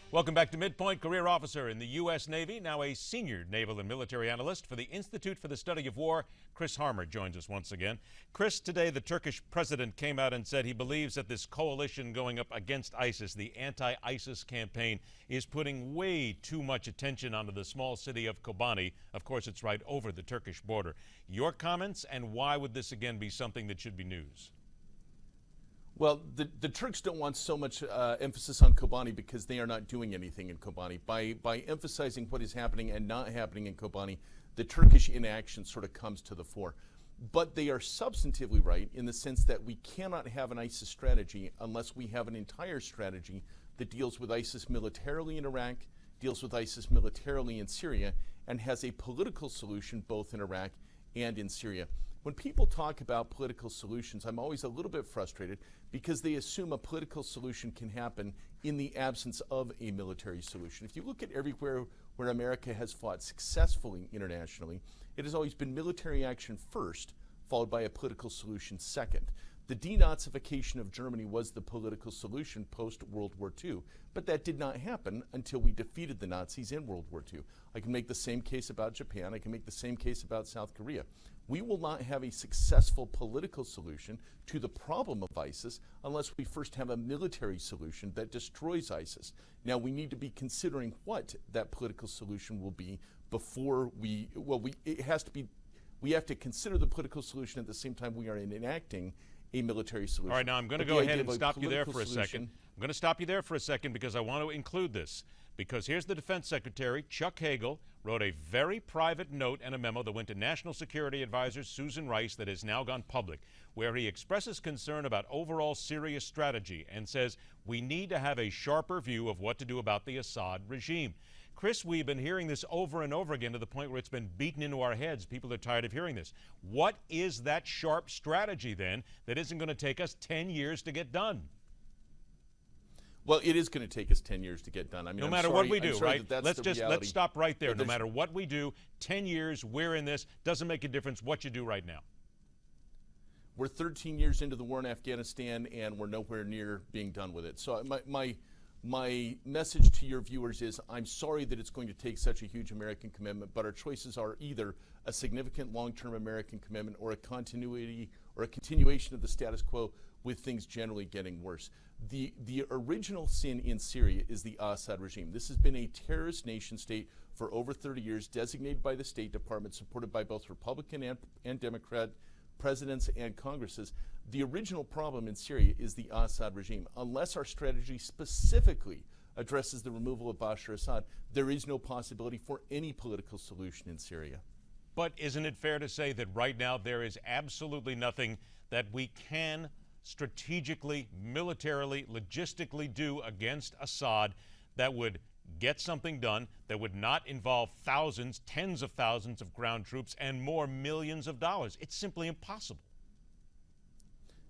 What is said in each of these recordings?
Welcome back to MidPoint. Career officer in the U.S. Navy, now a senior naval and military analyst for the Institute for the Study of War, Chris Harmer joins us once again. Chris, today the Turkish president came out and said he believes that this coalition going up against ISIS, the anti-ISIS campaign, is putting way too much attention onto the small city of Kobani. Of course, it's right over the Turkish border. Your comments, and why would this again be something that should be news? Well, the Turks don't want so much emphasis on Kobani because they are not doing anything in Kobani. By emphasizing what is happening and not happening in Kobani, the Turkish inaction sort of comes to the fore. But they are substantively right in the sense that we cannot have an ISIS strategy unless we have an entire strategy that deals with ISIS militarily in Iraq, deals with ISIS militarily in Syria, and has a political solution both in Iraq and in Syria. When people talk about political solutions, I'm always a little bit frustrated because they assume a political solution can happen in the absence of a military solution. If you look at everywhere where America has fought successfully internationally, it has always been military action first, followed by a political solution second. The denazification of Germany was the political solution post-World War II, but that did not happen until we defeated the Nazis in World War II. I can make the same case about Japan. I can make the same case about South Korea. We will not have a successful political solution to the problem of ISIS unless we first have a military solution that destroys ISIS. Now, we need to be considering what that political solution will be before we have to consider the political solution at the same time we are enacting a military solution. All right, now I'm going to go ahead and stop you there for a second. I'm going to stop you there for a second because I want to include this. Because here's the Defense Secretary, Chuck Hagel, wrote a very private note and a memo that went to National Security Advisor Susan Rice that has now gone public, where he expresses concern about overall Syria strategy and says we need to have a sharper view of what to do about the Assad regime. Chris, we've been hearing this over and over again to the point where it's been beaten into our heads. People are tired of hearing this. What is that sharp strategy, then, that isn't going to take us 10 years to get done? Well, it is going to take us 10 years to get done. I mean, no matter what we do, right? Let's stop right there. No matter what we do, 10 years, we're in this. Doesn't make a difference what you do right now. We're 13 years into the war in Afghanistan, and we're nowhere near being done with it. So my message to your viewers is I'm sorry that it's going to take such a huge American commitment, but our choices are either a significant long-term American commitment or a continuity or a continuation of the status quo with things generally getting worse. The original sin in Syria is the Assad regime. This has been a terrorist nation state for over 30 years, designated by the State Department, supported by both Republican and Democrat presidents and Congresses. The original problem in Syria is the Assad regime. Unless our strategy specifically addresses the removal of Bashar Assad, there is no possibility for any political solution in Syria. But isn't it fair to say that right now there is absolutely nothing that we can strategically, militarily, logistically do against Assad that would get something done, that would not involve thousands, tens of thousands of ground troops and more millions of dollars? It's simply impossible.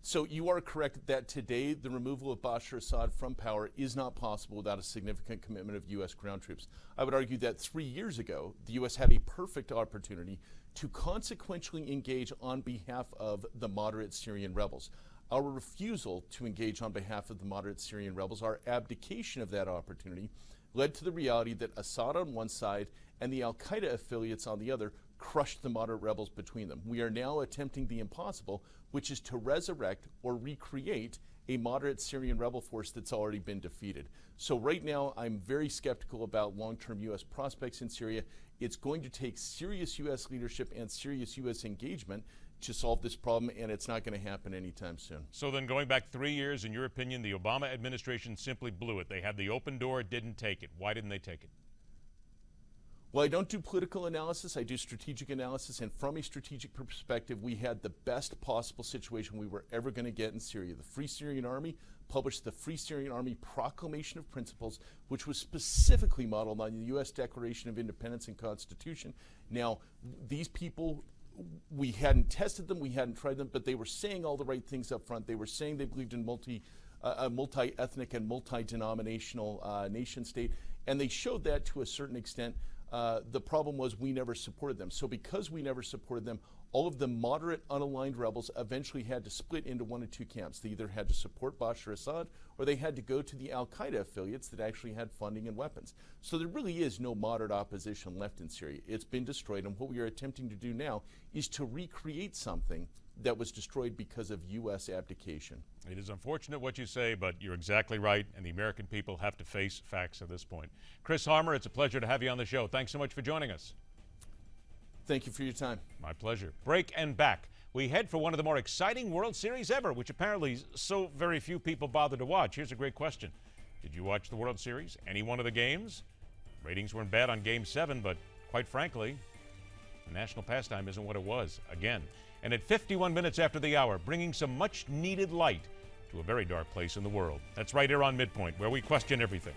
So you are correct that today the removal of Bashar Assad from power is not possible without a significant commitment of U.S. ground troops. I would argue that 3 years ago, the U.S. had a perfect opportunity to consequentially engage on behalf of the moderate Syrian rebels. Our refusal to engage on behalf of the moderate Syrian rebels, our abdication of that opportunity, led to the reality that Assad on one side and the al-Qaeda affiliates on the other crushed the moderate rebels between them. We are now attempting the impossible, which is to resurrect or recreate a moderate Syrian rebel force that's already been defeated. So right now, I'm very skeptical about long-term U.S. prospects in Syria. It's going to take serious U.S. leadership and serious U.S. engagement to solve this problem, and it's not going to happen anytime soon. So then going back 3 years, in your opinion, the Obama administration simply blew it. They had the open door, didn't take it. Why didn't they take it? Well, I don't do political analysis. I do strategic analysis, and from a strategic perspective, we had the best possible situation we were ever going to get in Syria. The Free Syrian Army published the Free Syrian Army Proclamation of Principles, which was specifically modeled on the U.S. Declaration of Independence and Constitution. Now, these people, we hadn't tested them, we hadn't tried them, but they were saying all the right things up front. They were saying they believed in a multi-ethnic and multi-denominational nation state, and they showed that to a certain extent. The problem was we never supported them. So because we never supported them, all of the moderate unaligned rebels eventually had to split into one of two camps. They either had to support Bashar Assad or they had to go to the al-Qaeda affiliates that actually had funding and weapons. So there really is no moderate opposition left in Syria. It's been destroyed, and what we are attempting to do now is to recreate something that was destroyed because of U.S. abdication. It is unfortunate what you say, but you're exactly right, and the American people have to face facts at this point. Chris Harmer, it's a pleasure to have you on the show. Thanks so much for joining us. Thank you for your time. My pleasure. Break and back. We head for one of the more exciting World Series ever, which apparently so very few people bother to watch. Here's a great question. Did you watch the World Series? Any one of the games? Ratings weren't bad on Game 7, but quite frankly, the national pastime isn't what it was, again. And at 51 minutes after the hour, bringing some much-needed light to a very dark place in the world. That's right here on MidPoint, where we question everything.